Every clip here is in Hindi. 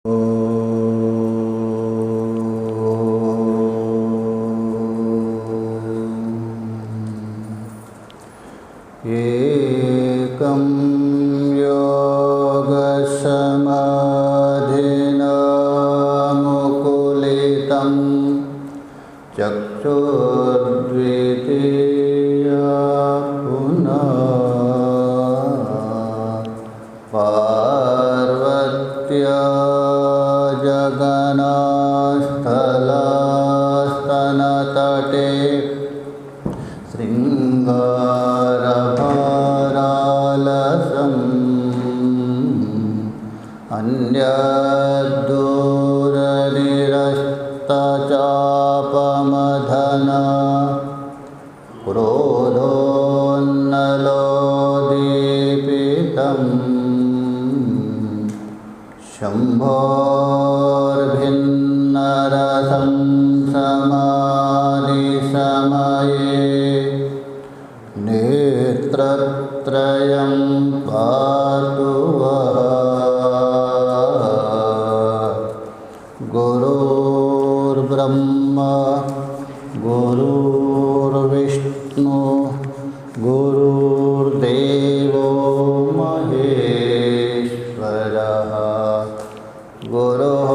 एकं योगसमाधिना मुकुलितं चक्षुर्द्वितीया पुनः पार्वत्या जगन्नास्थलस्तनतटे शृङ्गारभारालसम् अन्यद्दूरनिरस्तचापमधना क्रोधोन्नलोदीपितम् शम्भोर्भिन्नरसं समाधिसमये नेत्रत्रयं पातु वः। गुरुर्ब्रह्मा गुरुर्विष्णु गुरुर्देवो महेश्वरः गुरुः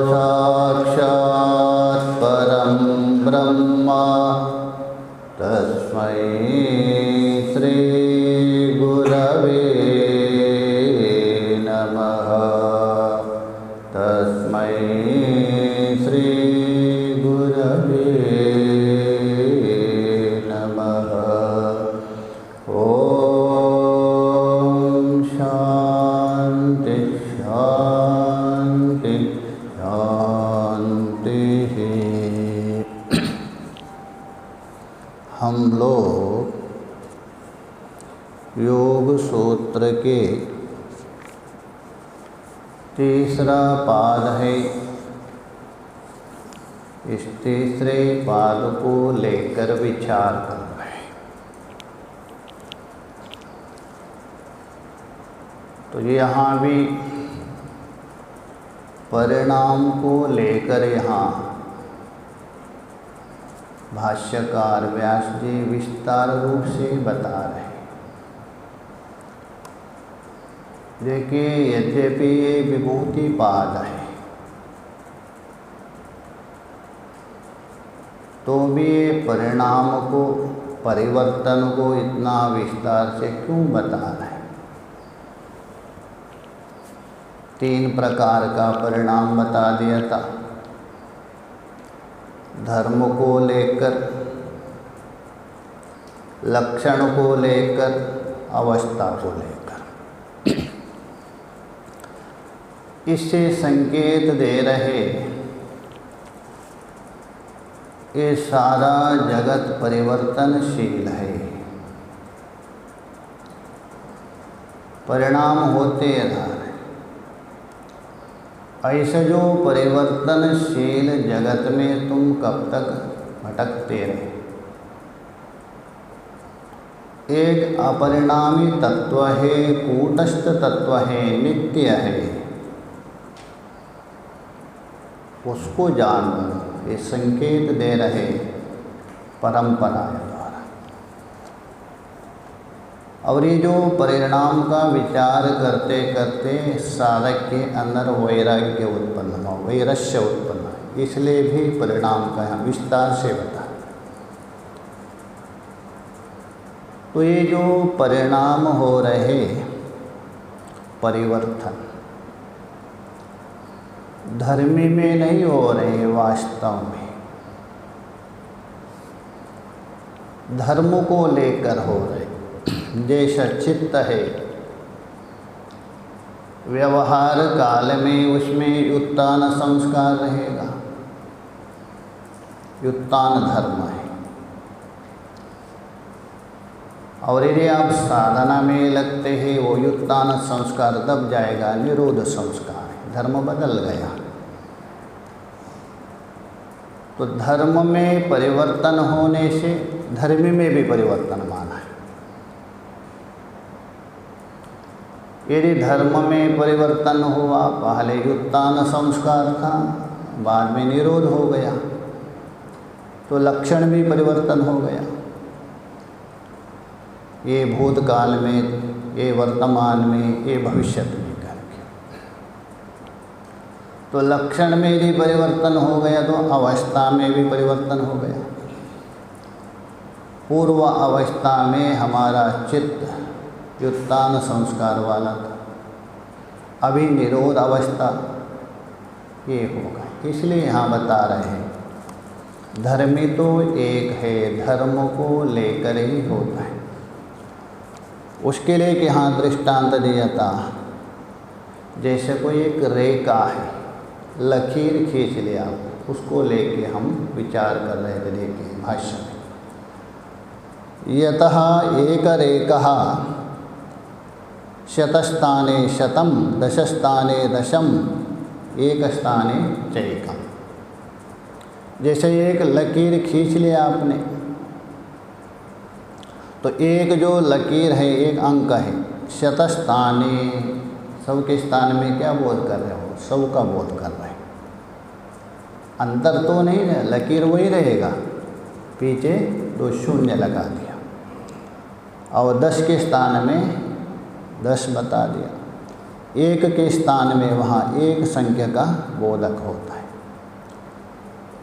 साक्षात् परं ब्रह्म तस्मै श्री गुरवे नमः। तस्मै श्री गुरवे नमः। ओम शांति शांति शांति। हम लोग योग सूत्र के तीसरा पाद है। इस तीसरे पाद को लेकर विचार कर रहे हैं। तो यहाँ भी परिणाम को लेकर यहाँ भाष्यकार व्यास जी विस्तार रूप से बता रहे हैं। देखिए, यद्यपि ये विभूति पाद है तो भी परिणाम को परिवर्तन को इतना विस्तार से क्यों बता रहे हैं। 3 प्रकार का परिणाम बता दिया था। धर्म को लेकर, लक्षण को लेकर, अवस्था को लेकर। इससे संकेत दे रहे ये सारा जगत परिवर्तनशील है, परिणाम होते रह रहे। ऐसे जो परिवर्तनशील जगत में तुम कब तक भटकते रहे। एक अपरिणामी तत्व है, कूटस्थ तत्व है, नित्य है, उसको जान लो। ये संकेत दे रहे परंपरा द्वारा। और ये जो परिणाम का विचार करते करते साधक के अंदर वैराग्य उत्पन्न हो, वैरस्य उत्पन्न हो, इसलिए भी परिणाम का यहाँ विस्तार से बता। तो ये जो परिणाम हो रहे परिवर्तन धर्मी में नहीं हो रहे, वास्तव में धर्म को लेकर हो रहे। जैसा चित्त है व्यवहार काल में उसमें उत्तान संस्कार रहेगा, उत्तान धर्म है। और यदि आप साधना में लगते हैं वो उत्तान संस्कार दब जाएगा, निरोध संस्कार है, धर्म बदल गया। तो धर्म में परिवर्तन होने से धर्म में भी परिवर्तन माना है। यदि धर्म में परिवर्तन हुआ, पहले उत्तान संस्कार था, बाद में निरोध हो गया, तो लक्षण भी परिवर्तन हो गया। ये भूतकाल में, ये वर्तमान में, ये भविष्य में करके। तो लक्षण में यदि परिवर्तन हो गया तो अवस्था में भी परिवर्तन हो गया। पूर्व अवस्था में हमारा चित्त उत्तान संस्कार वाला था, अभी निरोध अवस्था ये होगा। इसलिए यहाँ बता रहे हैं धर्मी तो एक है, धर्म को लेकर ही होता है। उसके लिए कि यहाँ दृष्टांत दिया था, जैसे कोई एक रेखा है, लकीर खींच लिया, उसको लेके हम विचार कर रहे थे। देखिए भाष्य में, यतः एक रेखा शतस्थाने शतम दशस्थाने दशम एक स्थाने चैकम। जैसे एक लकीर खींच लिया आपने, तो एक जो लकीर है, एक अंक है, शतस्थाने, सौ के स्थान में क्या बोध कर रहे हो? सौ का बोध कर रहे हैं। अंतर तो नहीं है, लकीर वही रहेगा, पीछे 2 शून्य लगा दिया, और 10 के स्थान में 10 बता दिया। एक के स्थान में वहाँ एक संख्या का बोधक होता है।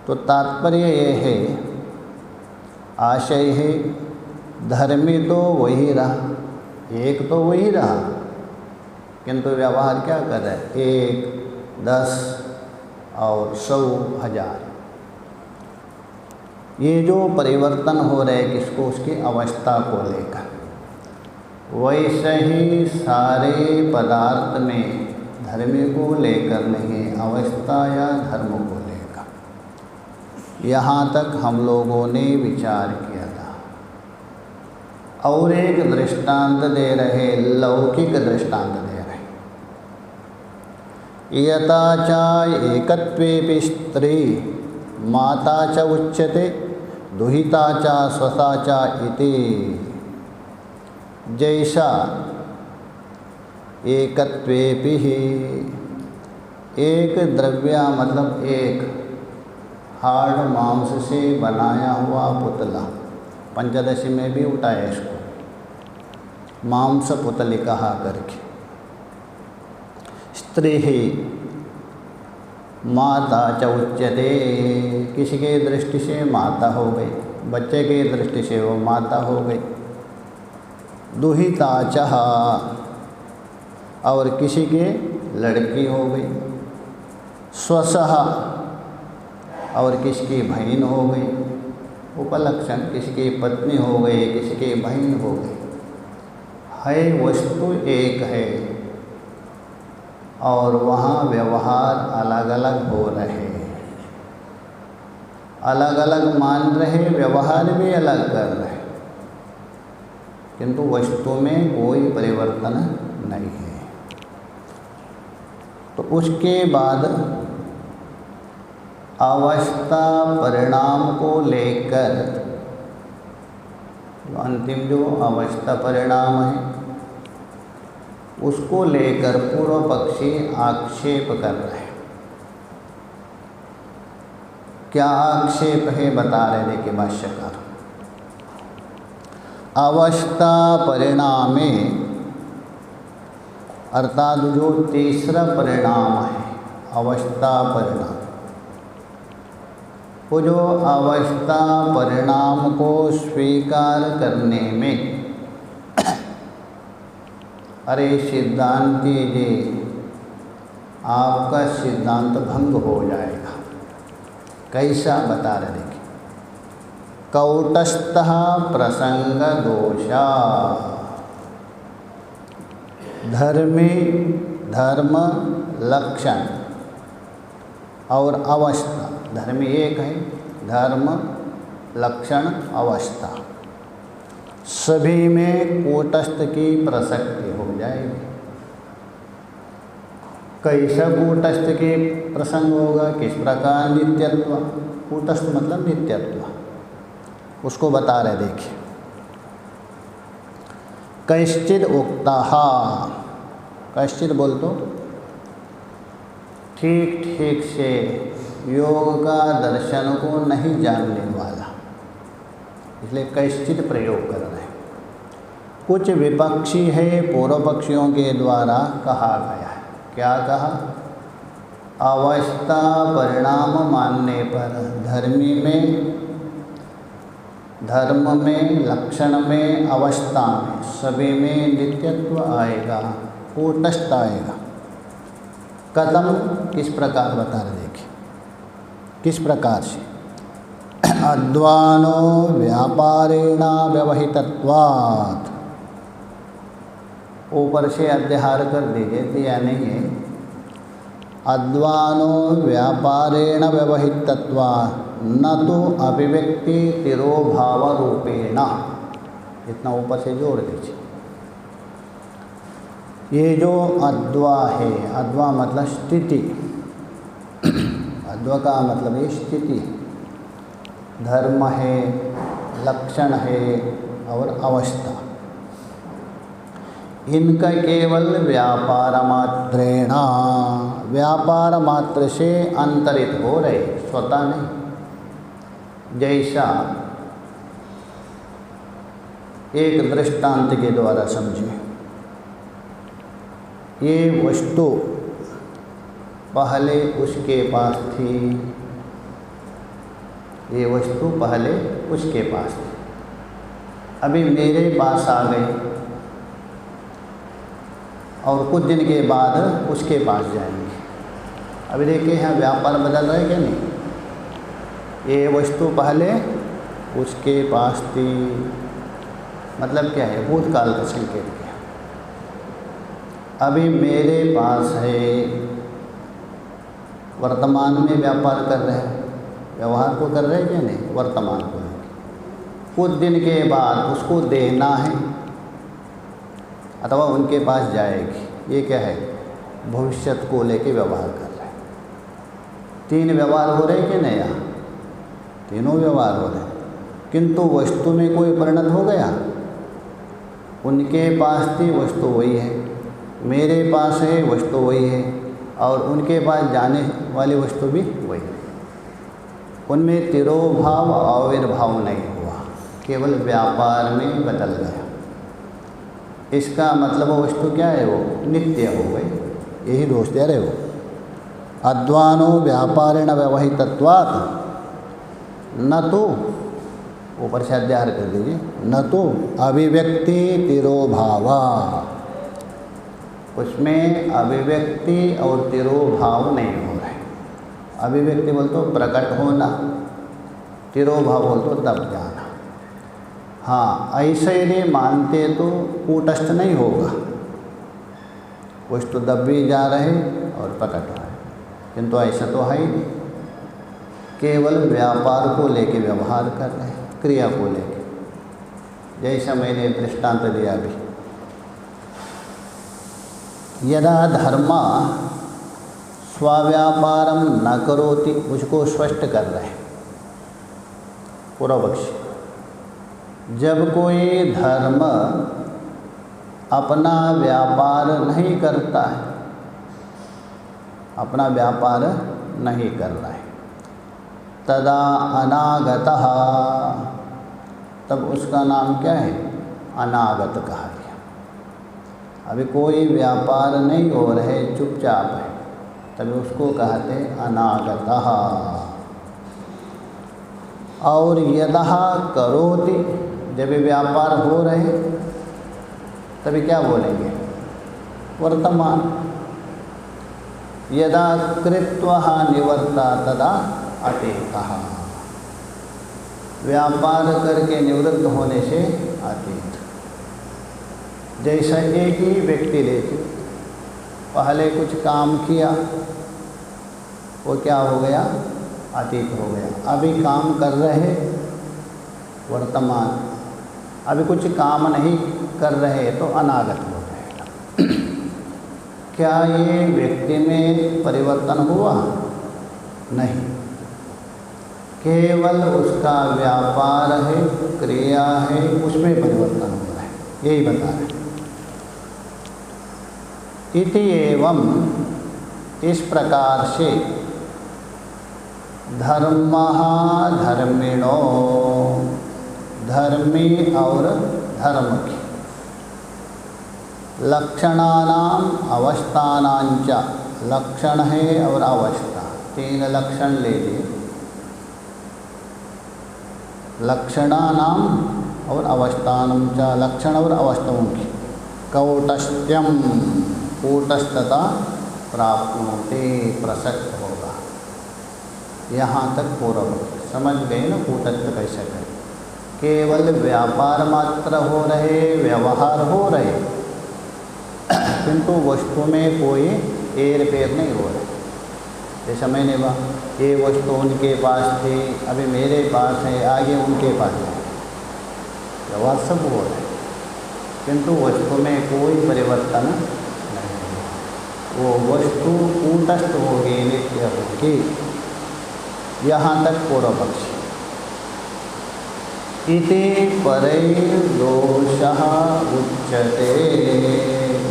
तो तात्पर्य ये है, आशय है, धर्मी तो वही रहा, एक तो वही रहा, किंतु व्यवहार क्या कर रहा है? 1, 10 और 100, 1000। ये जो परिवर्तन हो रहे हैं किसको? उसकी अवस्था को लेकर। वैसे ही सारे पदार्थ में धर्मी को लेकर नहीं, अवस्था या धर्म को लेकर। यहाँ तक हम लोगों ने विचार किया था। और एक दृष्टांत दे रहे, लौकिक दृष्टांत दे रहे। यथा च एकत्वेपि स्त्री माता च उच्यते दुहिता च स्वसा च इति। जैसा एकत्वेपि ही, एक द्रव्य मतलब एक हार्ड मांस से बनाया हुआ पुतला, पंचदशी में भी उठाया इसको, मांस पुतली कहा करके। स्त्री ही माता च उच्यते, किसी के दृष्टि से माता हो गई, बच्चे की दृष्टि से वो माता हो गई। दुहिता चाह, और किसी के लड़की हो गई। स्वसह, और किसकी बहन हो गई। उपलक्षण, किसी की पत्नी हो गई, किसी की बहन हो गई। है वस्तु एक है, और वहाँ व्यवहार अलग अलग हो रहे हैं, अलग अलग मान रहे, व्यवहार भी अलग कर रहे, किंतु वस्तु में कोई परिवर्तन नहीं है। तो उसके बाद अवस्था परिणाम को लेकर, अंतिम जो अवस्था परिणाम है उसको लेकर पूर्व पक्षी आक्षेप कर रहे हैं। क्या आक्षेप है बता रहे, देखिए भाष्यकार। अवस्था परिणामे, अर्थात जो तीसरा परिणाम है अवस्था परिणाम, वो जो अवस्था परिणाम को स्वीकार करने में, अरे सिद्धांती जी आपका सिद्धांत भंग हो जाएगा। कैसा बता रहे, देखिए। कौटस्थः प्रसंग दोषा, धर्मी धर्म लक्षण और अवस्था, धर्मी एक है, धर्म लक्षण अवस्था, सभी में कूटस्थ की प्रसक्ति हो जाएगी। कैसा कूटस्थ के प्रसंग होगा, किस प्रकार? नित्यत्व, कूटस्थ मतलब नित्यत्व, उसको बता रहे, देखिए। कैश्चिद उक्ता, कश्चित बोल तो ठीक ठीक से योग का दर्शन को नहीं जानने वाला, इसलिए कश्चित प्रयोग कर रहे हैं। कुछ विपक्षी है पूर्व पक्षियों के द्वारा कहा गया है। क्या कहा? अवस्था परिणाम मानने पर धर्म में, लक्षण में, अवस्था में, सभी में नित्यत्व आएगा, कूटस्थ आएगा। कदम किस प्रकार बता रहे, देखिए किस प्रकार से। अद्वानो व्यापारेण व्यवहितत्वात्, ऊपर से अध्याहार कर दीजिए, दिया नहीं है। अद्वानो व्यापारेण व्यवहितत्वात् न तो अभिव्यक्ति तिरोभाव रूपेण, इतना ऊपर से जोड़ दीजिए। ये जो अद्वा है, अद्वा मतलब स्थिति, अद्वा का मतलब ये स्थिति, धर्म है, लक्षण है और अवस्था, इनका केवल व्यापार मात्रेण, व्यापार मात्र से अंतरित हो रहे, स्वतः नहीं। जैसा एक दृष्टांत के द्वारा समझिए। ये वस्तु पहले उसके पास थी, ये वस्तु पहले उसके पास थी, अभी मेरे पास आ गई और कुछ दिन के बाद उसके पास जाएंगे। अभी देखिए यहाँ व्यापार बदल रहा है क्या नहीं? ये वस्तु पहले उसके पास थी, मतलब क्या है? भूतकाल का संकेत किया। अभी मेरे पास है, वर्तमान में व्यापार कर रहे हैं, व्यवहार को कर रहे हैं क्या नहीं? वर्तमान को लेकर कुछ दिन के बाद उसको देना है अथवा उनके पास जाएगी। ये क्या है? भविष्य को लेके व्यवहार कर रहे हैं। तीन व्यवहार हो रहे कि नहीं? यहाँ तीनों व्यवहार हो रहे हैं, किंतु वस्तु में कोई परिणत हो गया? उनके पास थी, वस्तु वही है, मेरे पास है, वस्तु वही है, और उनके पास जाने वाली वस्तु भी वही है। उनमें तिरोभाव आविर्भाव नहीं हुआ, केवल व्यापार में बदल गया। इसका मतलब वो वस्तु क्या है? वो नित्य हो गई। यही दोष दे रहे हो। अद्वानो व्यापारेण व्यवहितत्वात् न तो, ऊपर से अध्याहार कर दीजिए, न तो अभिव्यक्ति तिरोभावा, उसमें अभिव्यक्ति और तिरोभाव नहीं हो रहे। अभिव्यक्ति बोल तो प्रकट होना, तिरोभाव बोल तो दब जाना। हाँ, ऐसे यदि मानते तो कूटस्थ नहीं होगा, कुछ तो दब भी जा रहे और प्रकट हो रहे, किंतु ऐसा तो है ही नहीं। केवल व्यापार को लेके व्यवहार कर रहे हैं, क्रिया को लेके। जैसा मैंने दृष्टांत दिया भी, यदा धर्म स्वाव्यापारम न करोति, उसको स्पष्ट कर रहे हैं पूर्व पक्षी। जब कोई धर्म अपना व्यापार नहीं करता है, अपना व्यापार नहीं कर रहा है, तदा अनागतः, तब उसका नाम क्या है? अनागत कहा गया। अभी कोई व्यापार नहीं हो रहे, चुपचाप है, तभी उसको कहते अनागतः। और यदः करोति, जब व्यापार हो रहे तभी क्या बोलेंगे? वर्तमान। यदा कृत्वा निवर्ता तदा अतीतः, व्यापार करके निवृत्त होने से अतीत। जैसा एक ही व्यक्ति लेते, पहले कुछ काम किया, वो क्या हो गया? अतीत हो गया। अभी काम कर रहे, वर्तमान। अभी कुछ काम नहीं कर रहे तो अनागत हो जाएगा। क्या ये व्यक्ति में परिवर्तन हुआ? नहीं, केवल उसका व्यापार है, क्रिया है, उसमें परिवर्तन हो रहा है, यही बता रहे हैं। इति एवं इस प्रकार से धर्मः धर्मिणो धर्मी और धर्म की लक्षणानाम अवस्थानांच लक्षण है और अवस्था तीन लक्षण ले लिए लक्षणानाम और अवस्थानांच लक्षण और अवस्थाओं की कौटस्थ्यम कूटस्थता प्राप्नोते प्रसक्त होगा। यहाँ तक पूर्व समझ गए ना कूटस्थ कैसे करें। केवल व्यापार मात्र हो रहे व्यवहार हो रहे किंतु वस्तु में कोई एर पैर नहीं हो रहा। जैसा मैंने कहा ये वस्तु उनके पास थी अभी मेरे पास है आगे उनके पास है व्यवहार सब हो रहा है किंतु वस्तु में कोई परिवर्तन नहीं। वो वस्तु कूटस्थ होगी नित्य होगी। यहाँ तक पूर्व पक्ष इति परे दोषः उच्यते।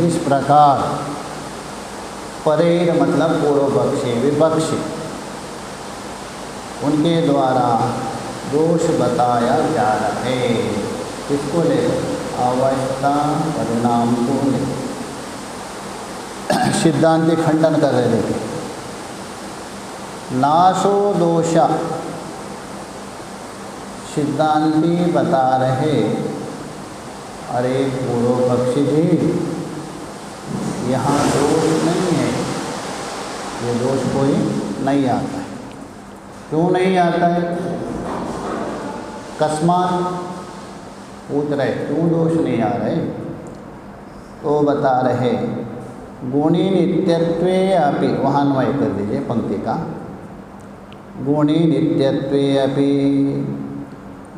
इस प्रकार परेर मतलब पूर्व पक्षी विपक्षी उनके द्वारा दोष बताया जा रहा है। किसको ले अवस्था परिणाम को ले सिद्धांति खंडन कर रहे थे। नाशो दोषा सिद्धांति बता रहे अरे पूर्व पक्षी जी यहाँ दोष नहीं है ये दोष कोई नहीं आता है। क्यों नहीं आता है? कस्मात पूछ रहे क्यों दोष नहीं आ रहे तो बता रहे गुणी नित्यत्वे अपि वहाँ अन्वय कर दीजिए पंक्ति का गुणी नित्यत्वे अपि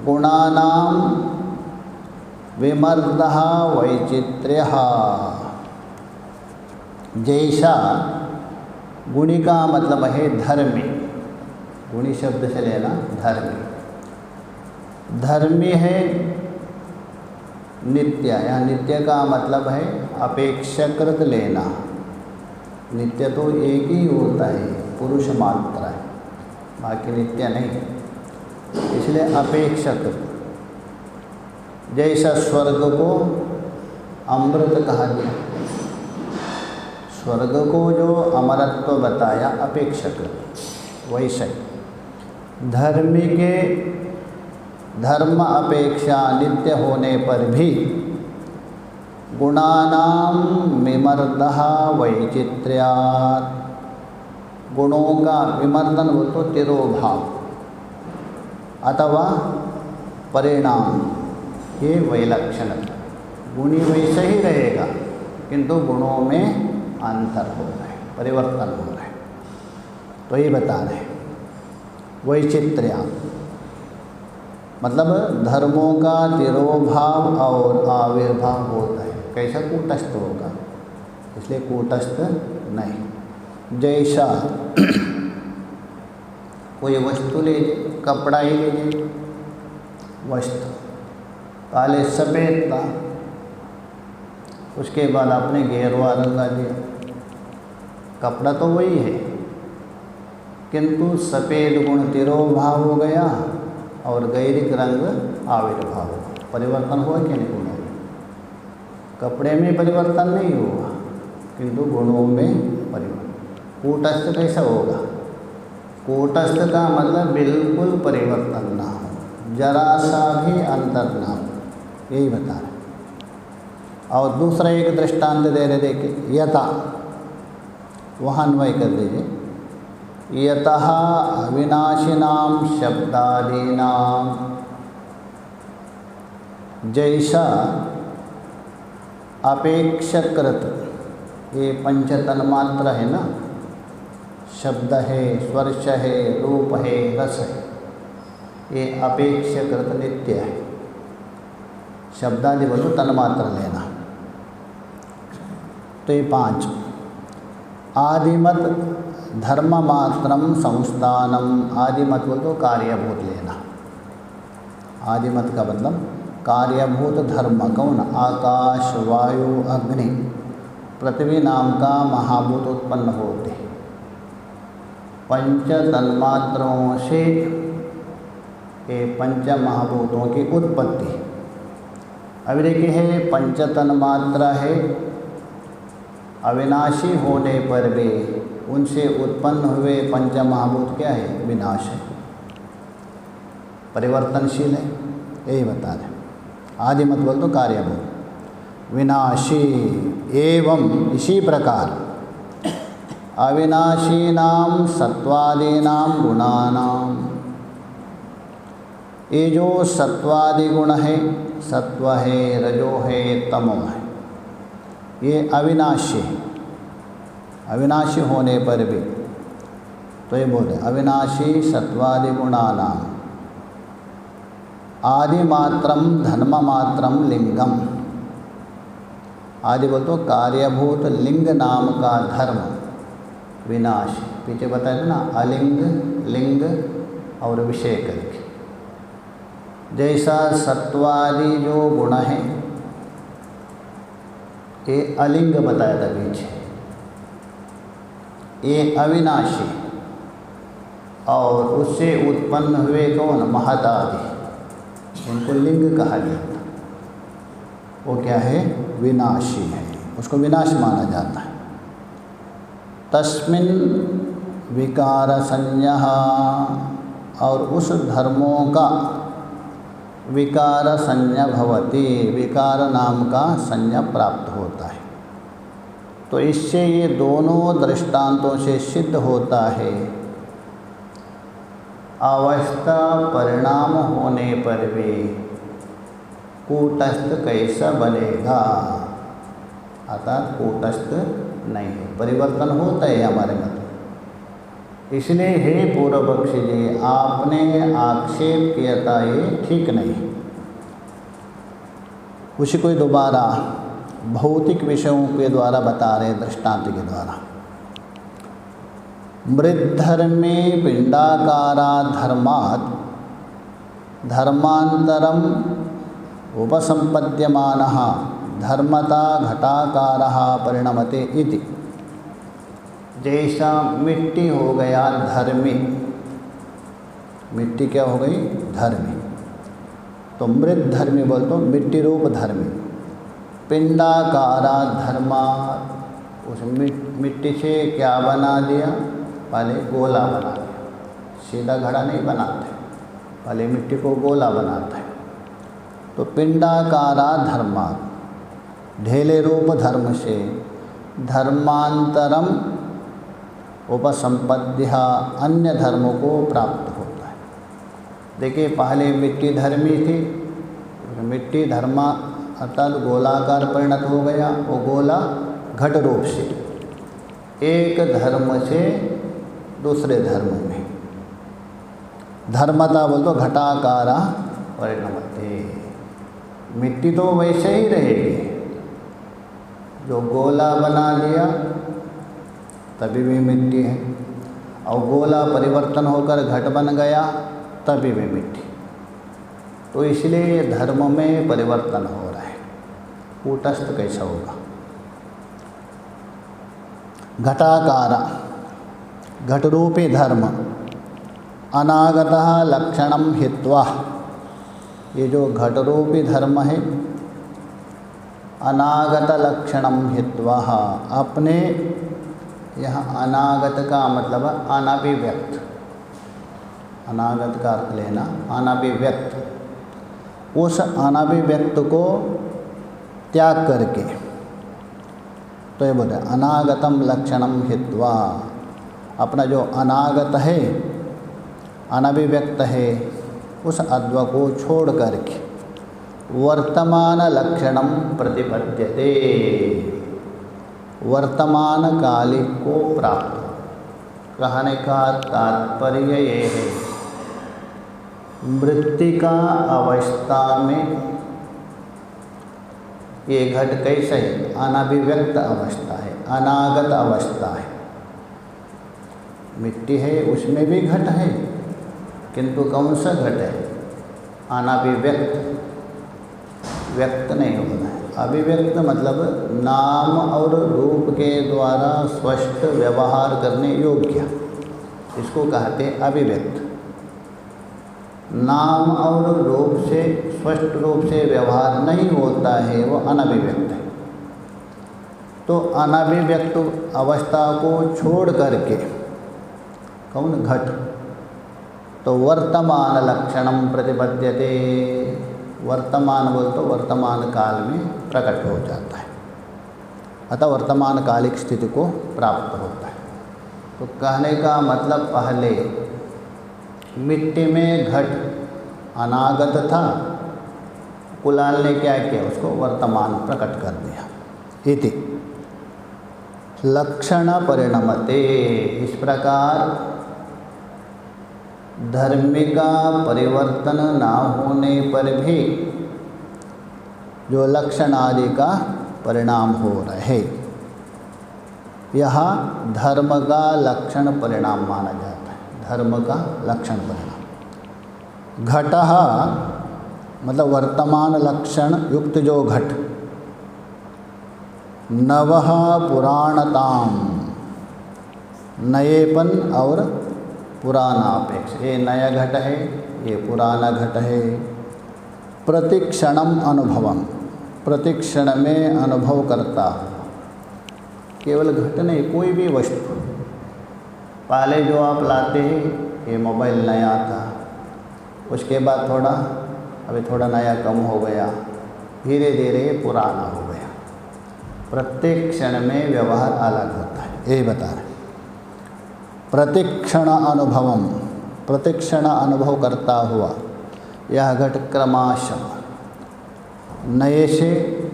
गुणानां विमर्दः वैचित्र्यः। जैसा गुणी का मतलब है धर्मी गुणी शब्द से लेना धर्मी है नित्य या नित्य का मतलब है अपेक्षाकृत लेना। नित्य तो एक ही होता है पुरुष मात्र है बाकी नित्य नहीं इसलिए अपेक्षाकृत। जैसा स्वर्ग को अमृत कहा गया स्वर्ग को जो अमरत्व बताया अपेक्षाकृत वैसे धर्मी के धर्म अपेक्षा नित्य होने पर भी गुणानां विमर्दः वैचित्र्यात् गुणों का विमर्दन हो तो तिरोभाव अथवा परिणाम ये वैलक्षणता गुणी वैसे ही रहेगा किंतु गुणों में अंतर हो रहा है परिवर्तन हो रहा है। तो ये बता रहे वैचित्र्य मतलब धर्मों का तिरोभाव और आविर्भाव होता है। कैसा कूटस्थ होगा इसलिए कूटस्थ नहीं। जैसा कोई वस्तु ले कपड़ा ही ले वस्तु पहले सफ़ेद था उसके बाद आपने गेरुआ रंगा दिया कपड़ा तो वही है किंतु सफ़ेद गुण तिरोभाव हो गया और गैरिक रंग आविर्भाव परिवर्तन हुआ कि नहीं गुणों में। कपड़े में परिवर्तन नहीं हुआ किंतु गुणों में परिवर्तन। कूटस्थ कैसा होगा? कूटस्थ का मतलब बिल्कुल परिवर्तन ना हो जरा सा भी अंतर ना हो यही बता रहे। और दूसरा एक दृष्टांत दे रहे देखिए यथा वहाँ अन्वय कर दीजिए यतः अविनाशिनां शब्दादीनां जैसा अपेक्षाकृत ये पंच तन्मात्र है ना शब्द है स्पर्श है रूप है रस है ये अपेक्षाकृत नित्य है। शब्दादि बोलो तन्मात्र लेना तो ये पांच आदिमत धर्ममात्रम संस्थानम आदिमत बोल तो कार्यभूत लेना। आदिमत का मतलब कार्यभूत धर्म कौन आकाश वायु अग्नि पृथ्वी नाम का महाभूत उत्पन्न होते हैं। पंच तन्मात्राओं से ये पंच महाभूतों की उत्पत्ति। अभी देखिए है पंच तन्मात्रा है, अविनाशी होने पर भी उनसे उत्पन्न हुए पंच महाभूत क्या है? विनाश है, परिवर्तनशील है, यही बता रहे। आदि मत बोल तो कार्य बोल। विनाशी एवं इसी प्रकार अविनाशीनाम सत्वादीनाम गुणानाम, ये जो सत्वादि गुण है, सत्व है, रजो है, तमो है, ये अविनाशी है। अविनाशी होने पर भी तो ये बोलते अविनाशी सत्वादि गुणानाम आदिमात्रम धर्ममात्रम लिंगम। आदि बोल तो कार्यभूत लिंग नाम का धर्म विनाश। पीछे बताया था ना, अलिंग लिंग और विषय करके। जैसा सत्वादि जो गुण है ये अलिंग बताया था पीछे, ये अविनाशी, और उससे उत्पन्न हुए कौन? महत आदि, उनको लिंग कहा गया था। वो क्या है? विनाशी है, उसको विनाश माना जाता है। तस्मिन् विकार संज्ञा, और उस धर्मों का विकार संज्ञा भवति, विकार नाम का संज्ञा प्राप्त होता है। तो इससे ये दोनों दृष्टांतों से सिद्ध होता है अवस्था परिणाम होने पर भी कूटस्थ कैसा बनेगा, अर्थात कूटस्थ नहीं है, परिवर्तन होता है हमारे मतलब। इसलिए हे पूर्व पक्षी जी, आपने आक्षेप किया था ये ठीक नहीं। उसी को दोबारा भौतिक विषयों के द्वारा बता रहे, दृष्टांत के द्वारा। मृद्धर्मे पिंडाकारा धर्मात् धर्मांतरम उपसंपद्यमानः धर्मता घटाकारः परिणमते इति। जैसा मिट्टी हो गया धर्मी, मिट्टी क्या हो गई? धर्मी। तो मृत धर्मी बोल तो मिट्टी रूप धर्मी। पिंडाकारा धर्मा, उस मिट्टी से क्या बना दिया? पहले गोला बना दिया, सीधा घड़ा नहीं बनाते, पहले मिट्टी को गोला बनाता है। तो पिंडाकारा धर्मा, ढेले रूप धर्म से धर्मांतरम उपसंपद्य, अन्य धर्मों को प्राप्त होता है। देखिए पहले मिट्टी धर्मी थी, मिट्टी धर्मा अर्थात गोलाकार परिणत हो गया, वो गोला घट रूप से एक धर्म से दूसरे धर्म में, धर्मता बोल तो घटाकारा परिणमते। मिट्टी तो वैसे ही रहेगी, जो गोला बना दिया तभी भी मिट्टी है, और गोला परिवर्तन होकर घट बन गया तभी भी मिट्टी। तो इसलिए धर्म में परिवर्तन हो रहा है, कूटस्थ कैसा होगा? घटाकारा, घटरूपी धर्म, अनागतः लक्षणम हित्वा, ये जो घटरूपी धर्म है अनागत लक्षणम हित्वा, अपने यहाँ अनागत का मतलब अनभिव्यक्त, अनागत का अर्थ लेना अनभिव्यक्त, उस अनभिव्यक्त को त्याग करके, तो ये बोलते हैं अनागतम लक्षणम हित्वा, अपना जो अनागत है, अनभिव्यक्त है, उस अद्व को छोड़ करके वर्तमान लक्षणम प्रतिपद्यते, वर्तमान कालिक को प्राप्त। कहने का तात्पर्य ये है, मृत्तिका अवस्था में ये घट कैसे है? अनभिव्यक्त अवस्था है, अनागत अवस्था है। मिट्टी है, उसमें भी घट है, किंतु कौन सा घट है? अनभिव्यक्त, व्यक्त नहीं होना है, अभिव्यक्त मतलब नाम और रूप के द्वारा स्पष्ट व्यवहार करने योग्य, इसको कहते अभिव्यक्त। नाम और रूप से स्पष्ट रूप से व्यवहार नहीं होता है वो अनभिव्यक्त है। तो अनभिव्यक्त अवस्था को छोड़ करके कौन घट, तो वर्तमान लक्षणम प्रतिपद्यते, वर्तमान बोल तो वर्तमान काल में प्रकट हो जाता है, अतः वर्तमान कालिक स्थिति को प्राप्त होता है। तो कहने का मतलब पहले मिट्टी में घट अनागत था, कुलाल ने क्या किया, उसको वर्तमान प्रकट कर दिया। इति लक्षण परिणमते, इस प्रकार धर्म का परिवर्तन ना होने पर भी जो लक्षण आदि का परिणाम हो रहे, यह धर्म का लक्षण परिणाम माना जाता है। धर्म का लक्षण परिणाम घटः मतलब वर्तमान लक्षण युक्त जो घट, नवः पुराणताम, नएपन और पुरानापेक्ष, ये नया घट है, ये पुराना घट है। प्रतिक्षणम अनुभवम, प्रतिक्षण में अनुभव करता हूँ। केवल घट नहीं, कोई भी वस्तु, पहले जो आप लाते हैं ये मोबाइल नया था, उसके बाद अभी थोड़ा नया कम हो गया, धीरे धीरे पुराना हो गया। प्रत्येक क्षण में व्यवहार अलग होता है, ये बता रहे। प्रतिक्षण अनुभवम, प्रतिक्षण अनुभव करता हुआ यह घट क्रमशः नए से,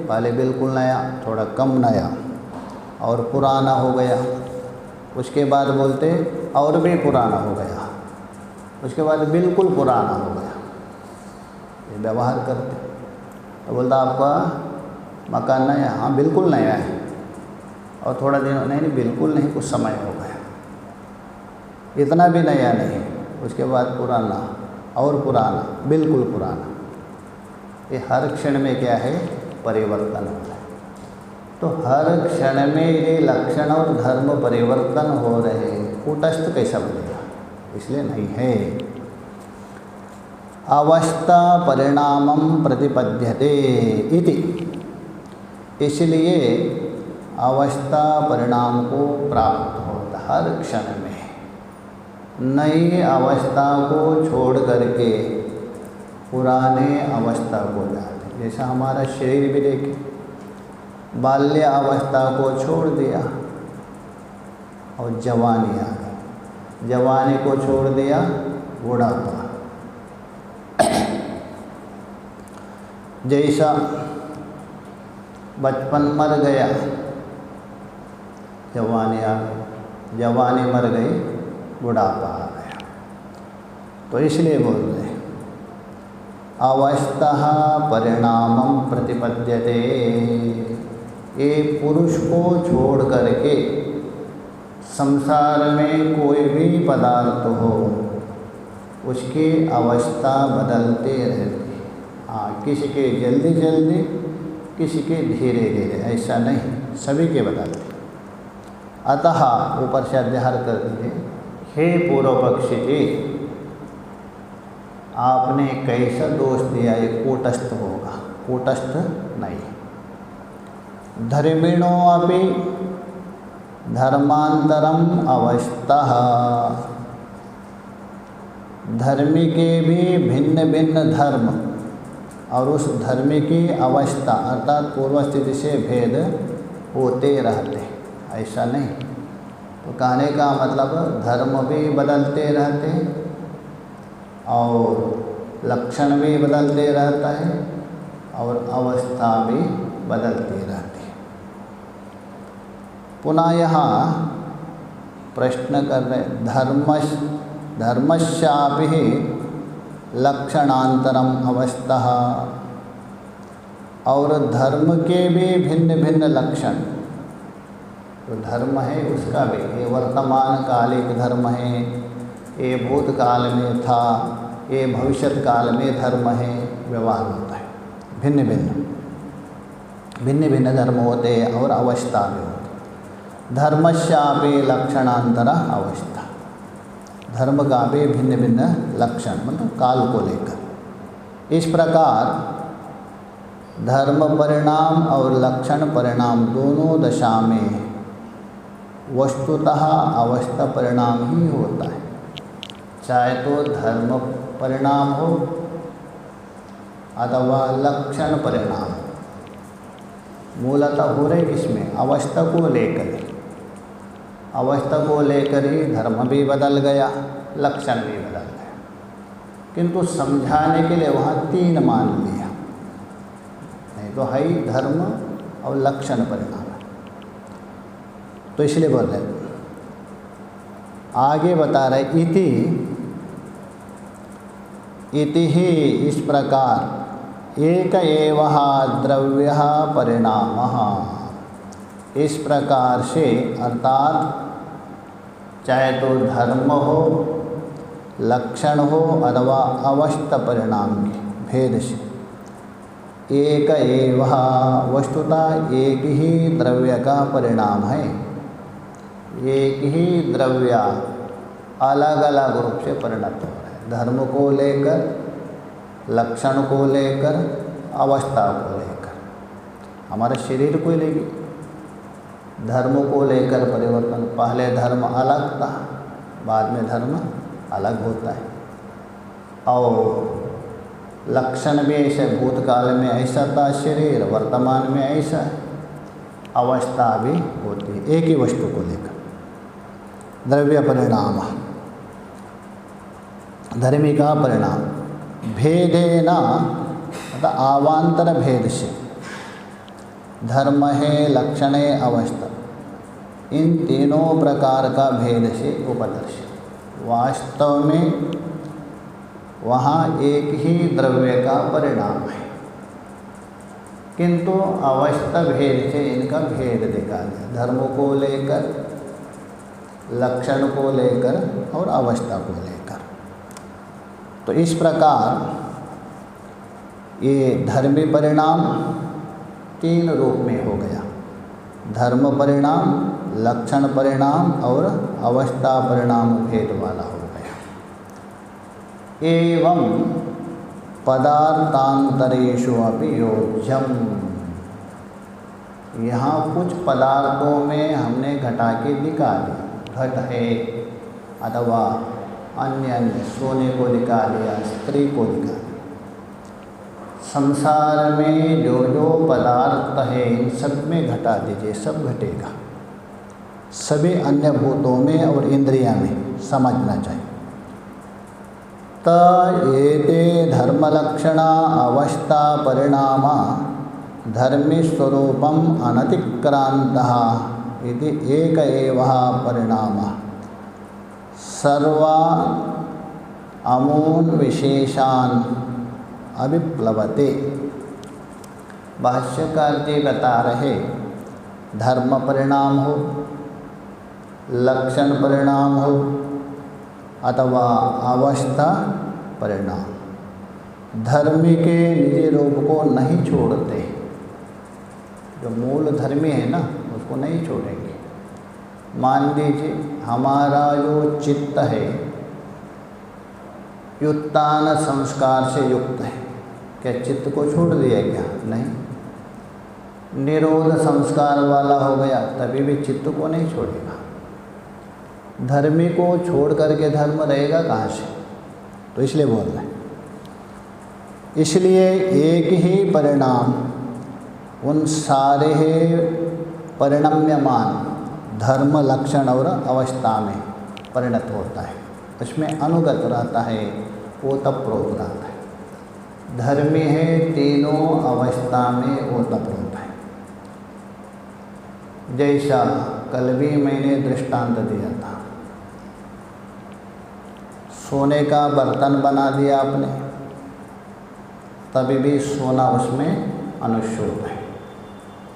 पहले बिल्कुल नया, थोड़ा कम नया और पुराना हो गया, उसके बाद बोलते और भी पुराना हो गया, उसके बाद बिल्कुल पुराना हो गया। ये व्यवहार करते। तो बोलता आपका मकान नया, हाँ बिल्कुल नया है, और थोड़ा दिन नहीं बिल्कुल नहीं, कुछ समय हो गया, इतना भी नया नहीं, उसके बाद पुराना और पुराना, बिल्कुल पुराना। ये हर क्षण में क्या है, परिवर्तन होता है। तो हर क्षण में ये लक्षण और धर्म परिवर्तन हो रहे, कूटस्थ कैसा बनेगा, इसलिए नहीं है। अवस्था परिणामम प्रतिपद्यते इति, इसलिए अवस्था परिणाम को प्राप्त होता हर क्षण में। नई अवस्था को छोड़ करके पुराने अवस्था को जाते, जैसा हमारा शरीर भी देखे, बाल्य अवस्था को छोड़ दिया और जवानी आ गई, जवानी को छोड़ दिया बुढ़ापा। जैसा बचपन मर गया, जवानी आ गई, जवानी मर गई, बुढ़ापा आ गया। तो इसलिए बोल रहे अवस्था परिणामम प्रतिपद्यते, ये पुरुष को छोड़ करके संसार में कोई भी पदार्थ हो, उसकी अवस्था बदलते रहती। हाँ, किसी के जल्दी जल्दी, किसी के धीरे धीरे, ऐसा नहीं, सभी के बदलते। अतः ऊपर से अध्याहार कर दीजिए, हे पूर्व पक्षी जी, आपने कैसा दोष दिया, ये कूटस्थ होगा, कूटस्थ नहीं। धर्मिणो अपि धर्मांतरम अवस्था, धर्मी के भी भिन्न भिन्न धर्म और उस धर्म की अवस्था अर्थात पूर्व स्थिति से भेद होते रहते, ऐसा नहीं। तो कहने का मतलब धर्म भी बदलते रहते और लक्षण भी बदलते रहता है और अवस्था भी बदलती रहती है। पुनः यहाँ प्रश्न कर रहे, धर्मस्यापि लक्षणांतरम अवस्था, और धर्म के भी भिन्न भिन्न लक्षण। तो धर्म है उसका भी, ये वर्तमान कालिक धर्म है, ये भूतकाल में था, ये भविष्यत काल में धर्म है, व्यवहार होता है भिन्न भिन्न। भिन्न भिन्न धर्म होते हैं और अवस्था भी होती। धर्मस्यापि लक्षणांतर अवस्था, धर्म का भी भिन्न भिन्न लक्षण मतलब काल को लेकर। इस प्रकार धर्म परिणाम और लक्षण परिणाम दोनों दशा में वस्तुतः अवस्था परिणाम ही होता है, चाहे तो धर्म परिणाम हो अथवा लक्षण परिणाम। मूलतः हो रहे किसमें, अवस्था को लेकर। अवस्था को लेकर ही धर्म भी बदल गया, लक्षण भी बदल गया, किंतु समझाने के लिए वहाँ तीन मान लिया, नहीं तो है ही धर्म और लक्षण परिणाम। तो इसलिए बोल रहे आगे बता रहे इति ही, इस प्रकार एक एवः द्रव्य परिणामः, इस प्रकार से अर्थात चाहे तो धर्म हो लक्षण हो अथवा अवस्था परिणाम के भेद से एक एवः वस्तुतः एक ही द्रव्य का परिणाम है। एक ही द्रव्य अलग अलग रूप से परिणत हो रहा है, धर्म को लेकर, लक्षण को लेकर, अवस्था को लेकर। हमारे शरीर को लेगी, धर्म को लेकर परिवर्तन, पहले धर्म अलग था, बाद में धर्म अलग होता है। और लक्षण भी ऐसे, भूतकाल में ऐसा था शरीर, वर्तमान में ऐसा है, अवस्था भी होती है एक ही वस्तु को लेकर। द्रव्य परिणाम, धर्मी का परिणाम, भेदेन मतलब आवांतर भेद से, धर्म है लक्षण है अवस्था, इन तीनों प्रकार का भेद से उपदर्शित। वास्तव में वहाँ एक ही द्रव्य का परिणाम है, किंतु अवस्था भेद से इनका भेद दिखा गया, धर्म को लेकर, लक्षण को लेकर और अवस्था को लेकर। तो इस प्रकार ये धर्मी परिणाम तीन रूप में हो गया, धर्म परिणाम, लक्षण परिणाम और अवस्था परिणाम भेद वाला हो गया। एवं पदार्थांतरेषु अपि योज्यम, यहाँ कुछ पदार्थों में हमने घटा के दिखा दिया, घट है अथवा अन्य अन्य, सोने को दिखा दिया, स्त्री को दिखा दिया। संसार में जो जो पदार्थ है इन सब में घटा दीजिए, सब घटेगा, सभी अन्य भूतों में और इंद्रिया में समझना चाहिए। त एते धर्मलक्षणा अवस्था परिणामा धर्मी स्वरूपम अनतिक्रांतः इति एक एवः परिणामः सर्वा अमून विशेषान अभिप्लवते। भाष्यकार जी बता रहे, धर्म परिणाम हो, लक्षण परिणाम हो अथवा अवस्था परिणाम, धर्मी के निज रूप को नहीं छोड़ते। जो मूल धर्मी है ना उसको नहीं छोड़ेंगे। मान लीजिए हमारा जो चित्त है युत्तान संस्कार से युक्त है, क्या चित्त को छोड़ दिया क्या? नहीं। निरोध संस्कार वाला हो गया तभी भी चित्त को नहीं छोड़ेगा। धर्मी को छोड़ करके धर्म रहेगा कहाँ से? तो इसलिए बोल रहे हैं, इसलिए एक ही परिणाम उन सारे परिणम्यमान धर्म लक्षण और अवस्था में परिणत होता है, उसमें अनुगत रहता है, ओतप्रोत रहता है। धर्मी है तीनों अवस्था में ओतप्रोत है। जैसा कल भी मैंने दृष्टांत दिया था, सोने का बर्तन बना दिया आपने, तभी भी सोना उसमें अनुस्यूत है।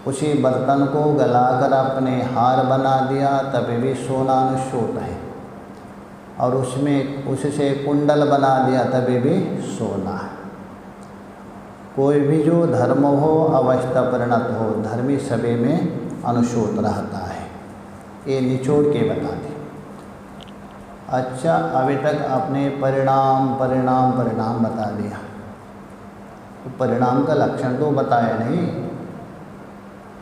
उसी बर्तन को गलाकर आपने हार बना दिया, तभी भी सोना अनुस्यूत है। और उसमें उससे कुंडल बना दिया, तभी भी सोना है। कोई भी जो धर्म हो अवस्था परिणत हो, धर्मी सभी में अनुसूत रहता है। ये निचोड़ के बता दी। अच्छा, अभी तक आपने परिणाम परिणाम परिणाम बता दिया, तो परिणाम का लक्षण तो बताया नहीं।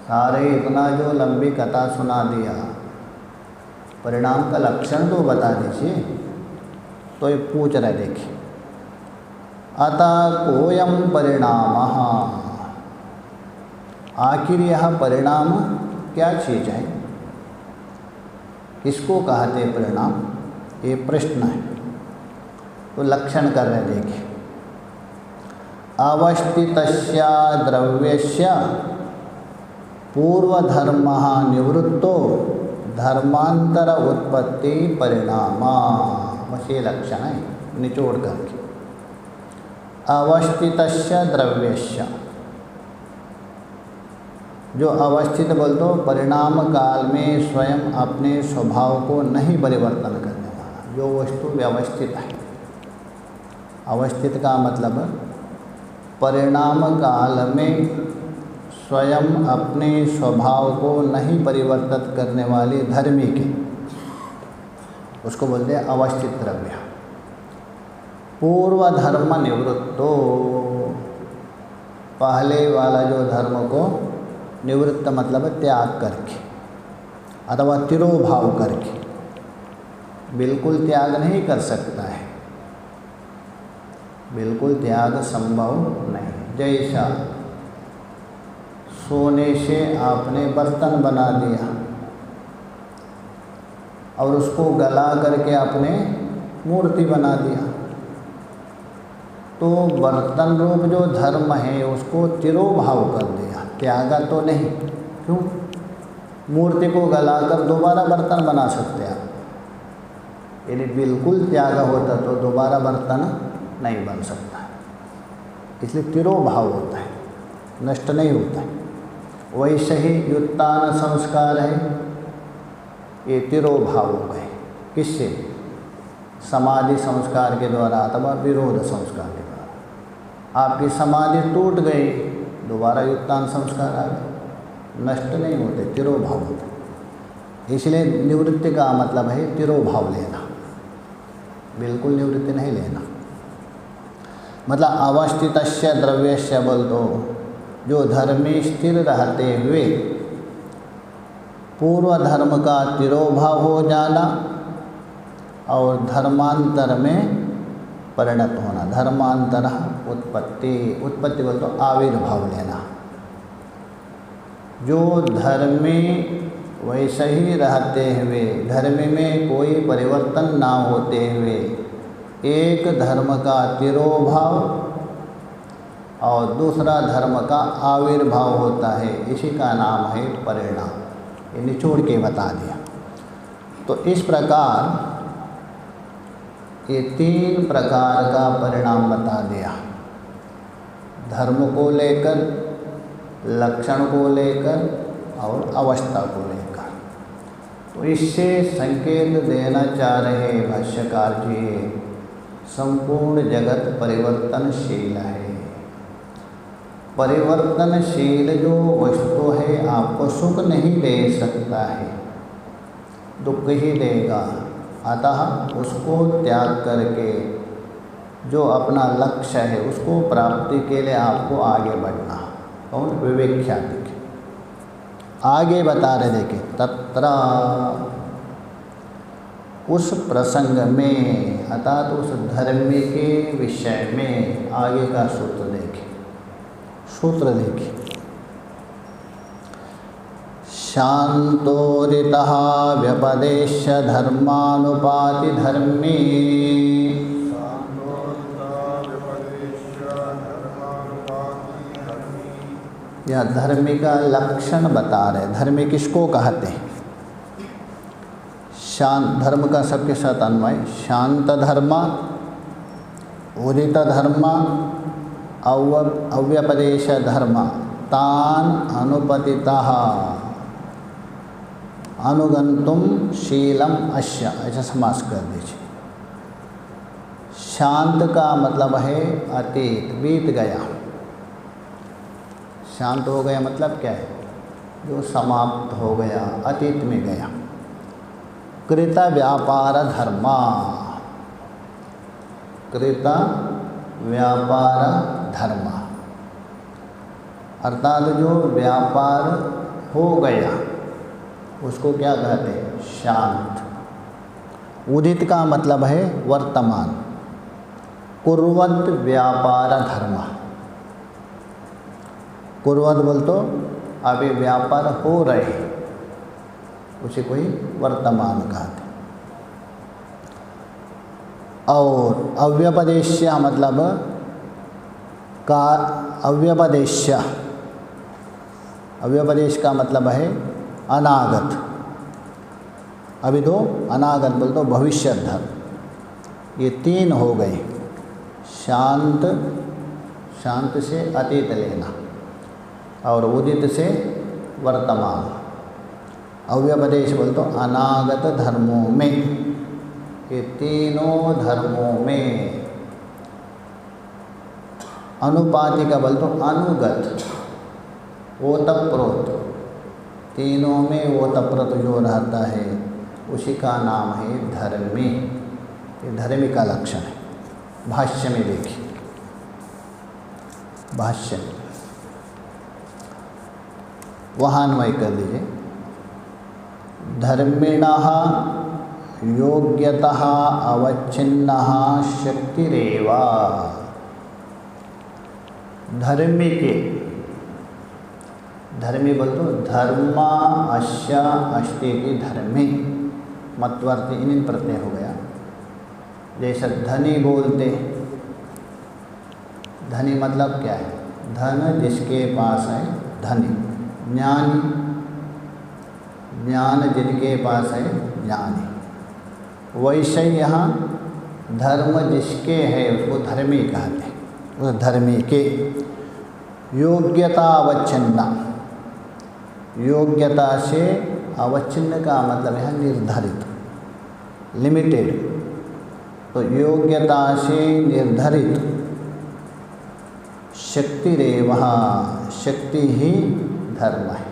सारे इतना जो लंबी कथा सुना दिया, परिणाम का लक्षण तो बता दीजिए। तो ये पूछ रहे, देखिए, अतः कोयम परिणाम, आखिर यह परिणाम क्या चीज़ है, किसको कहते परिणाम, ये प्रश्न है। तो लक्षण कर रहे, देखिए, अवस्थितस्य द्रव्यस्य पूर्वधर्मः निवृत्तो धर्मांतर उत्पत्ति परिणामा, बस ये लक्षण है निचोड़ करके। अवस्थितस्य द्रव्यस्य, जो अवस्थित बोल दो परिणाम काल में स्वयं अपने स्वभाव को नहीं परिवर्तन करने वाला, जो वस्तु व्यवस्थित है। अवस्थित का मतलब परिणाम काल में स्वयं अपने स्वभाव को नहीं परिवर्तित करने वाली धर्मी की, उसको बोलते हैं अवस्थित द्रव्य। पूर्व धर्म निवृत्तो, पहले वाला जो धर्म को निवृत्त मतलब त्याग करके अथवा तिरोभाव करके, बिल्कुल त्याग नहीं कर सकता है, बिल्कुल त्याग संभव नहीं। जैसा सोने से आपने बर्तन बना दिया और उसको गला करके आपने मूर्ति बना दिया, तो बर्तन रूप जो धर्म है उसको तिरोभाव कर दिया, त्यागा तो नहीं। क्यों? मूर्ति को गलाकर दोबारा बर्तन बना सकते आप, यदि बिल्कुल त्यागा होता तो दोबारा बर्तन नहीं बन सकता, इसलिए तिरोभाव होता है, नष्ट नहीं होता है। वैसे ही व्युत्थान संस्कार है, ये तिरोभाव हो गए। किससे? समाधि संस्कार के द्वारा अथवा विरोध संस्कार के द्वारा। आपकी समाधि टूट गई, दोबारा व्युत्थान संस्कार आ गए, नष्ट नहीं होते, तिरोभाव होते। इसलिए निवृत्ति का मतलब है तिरोभाव लेना, बिल्कुल निवृत्ति नहीं लेना। मतलब अवस्थितस्य द्रव्यस्य बोल दो, जो धर्म में स्थिर रहते हुए पूर्व धर्म का तिरोभाव हो जाना और धर्मांतर में परिणत होना। धर्मांतर उत्पत्ति, उत्पत्ति बोल तो आविर्भाव लेना। जो धर्म में वैसे ही रहते हुए, धर्म में कोई परिवर्तन ना होते हुए एक धर्म का तिरोभाव और दूसरा धर्म का आविर्भाव होता है, इसी का नाम है परिणाम। ये निचोड़ के बता दिया। तो इस प्रकार ये 3 प्रकार का परिणाम बता दिया, धर्म को लेकर, लक्षण को लेकर और अवस्था को लेकर। तो इससे संकेत देना चाह रहे भाष्यकार जी, संपूर्ण जगत परिवर्तनशील है। परिवर्तनशील जो वस्तु है आपको सुख नहीं दे सकता है, दुख ही देगा। अतः उसको त्याग करके जो अपना लक्ष्य है उसको प्राप्ति के लिए आपको आगे बढ़ना। कौन? विवेक ख्याति के आगे बता रहे, देखे तत्र, उस प्रसंग में अर्थात उस धर्म के विषय में आगे का सूत्र देखें। सूत्र देखिए, शांतोरितः व्यपदेश्य धर्मानुपाति धर्मी। यह धर्मी का लक्षण बता रहे। धर्मी किसको कहते हैं? शांत धर्म का सबके साथ अन्वय। शांत धर्म, उदित धर्म, अव्यपदेश धर्म, तान अनुपतितः अनुगंतुम शीलम अश्य, ऐसा समास कर दीजिए। शांत का मतलब है अतीत, बीत गया। शांत हो गया मतलब क्या है? जो समाप्त हो गया, अतीत में गया। कृत व्यापार धर्मा, कृत व्यापार धर्मा, अर्थात जो व्यापार हो गया उसको क्या कहते हैं? शांत। उदित का मतलब है वर्तमान। कुर्वत व्यापार धर्म, कुर्वत बोल तो अभी व्यापार हो रहे, उसे कोई वर्तमान कहते। और अव्यपदेश्य मतलब का अव्यपदेश्य, अव्यपदेश का मतलब है अनागत। अभी तो अनागत बोल तो भविष्य धर्म। ये तीन हो गए, शांत, शांत से अतीत लेना, और उदित से वर्तमान। अव्यपदेश बोल तो अनागत धर्मों में, ये तीनों धर्मों में। अनुपातिका बोल तो अनुगत, ओतप्रोत, तीनों में ओतप्रोत जो रहता है उसी का नाम है धर्मी। ये धर्मी का लक्षण है। भाष्य में देखिए, भाष्य में वहाँ अन्वय कर दीजिए। धर्मिणः योग्यतः अवच्छिन्नः शक्तिरेवा, धर्मी के, धर्मी बोल तो धर्मा अश्य अष्टि की धर्मी, मतवर्ती इन प्रत्यय हो गया। जैसे धनी बोलते, धनी मतलब क्या है? धन जिसके पास है धनी। ज्ञानी, ज्ञान जिनके पास है ज्ञानी। वैसे यहाँ धर्म जिसके है उसको धर्मी कहते हैं। उस धर्मी के योग्यता अवच्छिन्ना, योग्यता से अवच्छिन्न का मतलब है निर्धारित, लिमिटेड। तो योग्यता से निर्धारित शक्ति रेव, शक्ति ही धर्म है।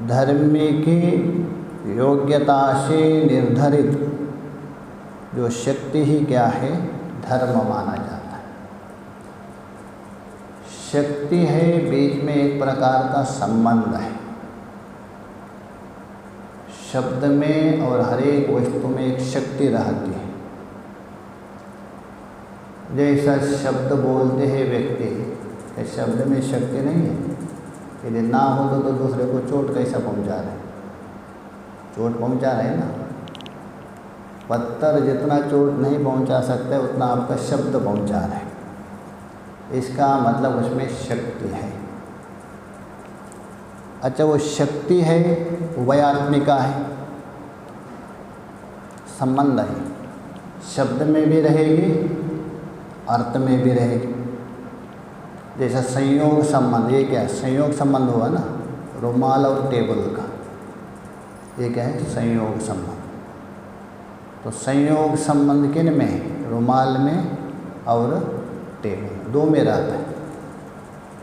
धर्मी की योग्यता से निर्धारित जो शक्ति ही क्या है? धर्म माना जाता है। शक्ति है, बीच में एक प्रकार का संबंध है। शब्द में और हर एक वस्तु में एक शक्ति रहती है। जैसा शब्द बोलते हैं व्यक्ति, इस शब्द में शक्ति नहीं है। यदि ना हो तो दूसरे को चोट कैसा पहुंचा रहे? चोट पहुंचा रहे हैं ना। पत्थर जितना चोट नहीं पहुंचा सकते उतना आपका शब्द पहुंचा रहे हैं। इसका मतलब उसमें शक्ति है। अच्छा, वो शक्ति है उभयात्मिका है, संबंध है। शब्द में भी रहेगी, अर्थ में भी रहेगी। जैसा संयोग संबंध, ये क्या है? संयोग संबंध हुआ ना, रुमाल और टेबल का, ये क्या है? संयोग संबंध। तो संयोग संबंध किन में है? रुमाल में और टेबल, दो में रहता है।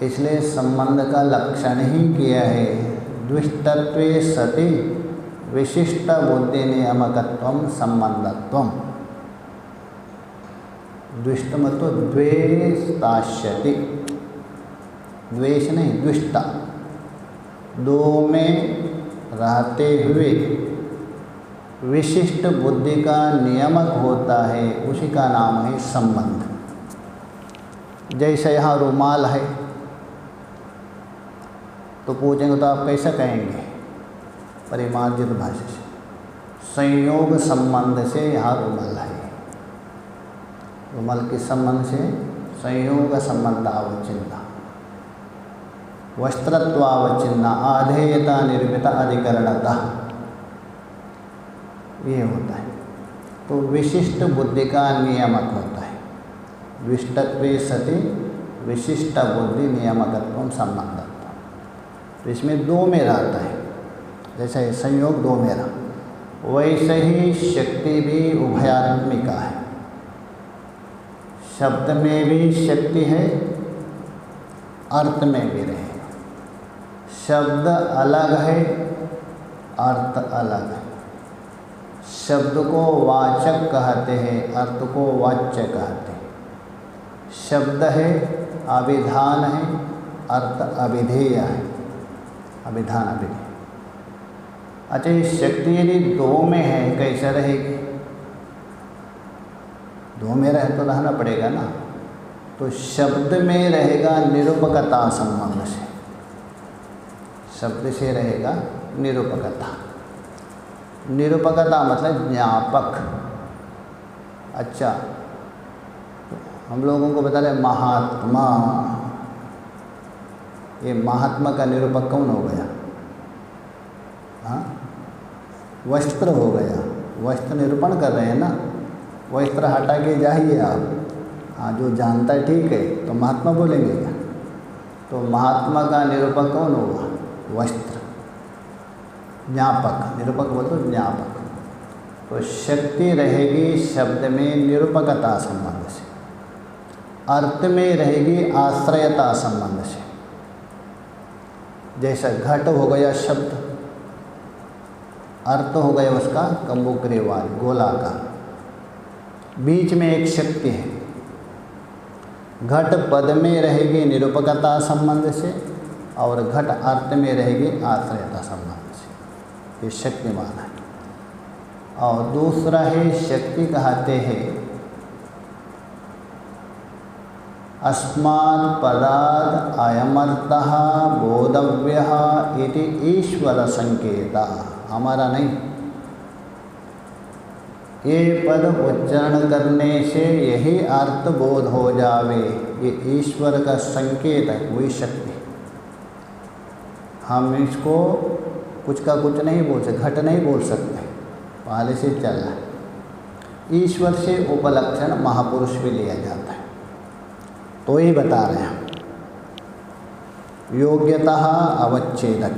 इसलिए संबंध का लक्षण ही किया है द्विष्टत्वे सति विशिष्ट बुद्धि नियामकत्वम संबंधत्वम। द्विष्ट मतलब द्वेष्टास्यति, द्वेष नहीं, द्विष्टा। दो में रहते हुए विशिष्ट बुद्धि का नियामक होता है, उसी का नाम है संबंध। जैसे यहाँ रुमाल है तो पूछेंगे तो आप कैसा कहेंगे? परिमार्जित भाषा से, संयोग संबंध से यहाँ रुमाल है। रुमाल किस संबंध से? संयोग संबंध अवच्छिन्न, वस्त्रत्वावच्छिन्न, आधेयता निर्मित अधिकरणतः, ये होता है। तो विशिष्ट बुद्धि का नियामक होता है। द्विष्टत्वे सति विशिष्ट बुद्धि नियामकत्व संबंधत्व। तो इसमें दो में रहता है। जैसे संयोग दो में रहा, वैसे ही शक्ति भी उभयात्मिका है। शब्द में भी शक्ति है, अर्थ में भी रहेगा। शब्द अलग है, अर्थ अलग है। शब्द को वाचक कहते हैं, अर्थ को वाच्य कहते हैं। शब्द है, अभिधान है, अर्थ अभिधेय है, अभिधान अभिधेय। अच्छा, ये शक्ति यदि दो में है कैसे रहेगी? दो में रहे तो रहना पड़ेगा ना। तो शब्द में रहेगा निरूपकता संबंध से, शब्द से रहेगा निरूपकता। निरूपकता मतलब ज्ञापक। अच्छा, हम लोगों को बता रहे महात्मा, ये महात्मा का निरूपक कौन हो गया? हाँ, वस्त्र हो गया। वस्त्र निरूपण कर रहे हैं ना, वस्त्र हटा के जाइए आप। हाँ, जो जानता है ठीक है, तो महात्मा बोलेंगे क्या? तो महात्मा का निरूपक कौन होगा? वस्त्र। ज्ञापक, निरूपक बोल तो ज्ञापक। तो शक्ति रहेगी शब्द में निरूपकता संबंध से, अर्थ में रहेगी आश्रयता संबंध से। जैसा घट हो गया शब्द, अर्थ हो गया उसका कंबुकरेवाल, गोलाकार। बीच में एक शक्ति है। घट पद में रहेगी निरूपकता संबंध से और घट अर्थ में रहेगी आश्रयता संबंध से। ये शक्तिमान है। और दूसरा है शक्ति कहते हैं अस्मात् पदात् अयमर्थः बोधव्यः इति ईश्वर संकेतः। हमारा नहीं, ये पद उच्चारण करने से यही अर्थ बोध हो जावे, ये ईश्वर का संकेत है, वही शक्ति। हम इसको कुछ का कुछ नहीं बोल सकते, घट नहीं बोल सकते, पहले से चल रहा है। ईश्वर से उपलक्षण महापुरुष भी लिया जाता है। तो ही बता रहे हैं योग्यता अवच्छेदक,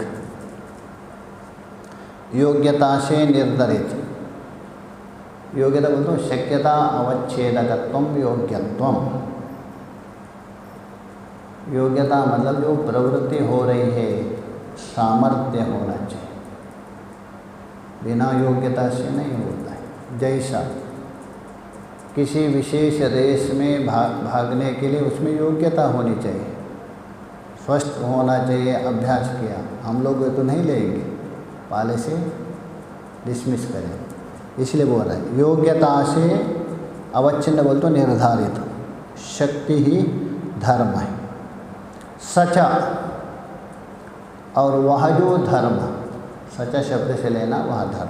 योग्यता से निर्धारित। योग्यता बोलते हो शक्यता अवच्छेदकत्वम योग्यत्वम। योग्यता मतलब जो प्रवृत्ति हो रही है, सामर्थ्य होना चाहिए, बिना योग्यता से नहीं होता है। जैसा किसी विशेष रेस में भागने के लिए उसमें योग्यता होनी चाहिए, स्वस्थ होना चाहिए, अभ्यास किया। हम लोग तो नहीं लेंगे, पहले से डिसमिस करें, इसलिए बोल रहे हैं योग्यता से अवच्छिन्न बोल तो निर्धारित। शक्ति ही धर्म है। सचा, और वह जो धर्म, सचा शब्द से लेना वह धर्म,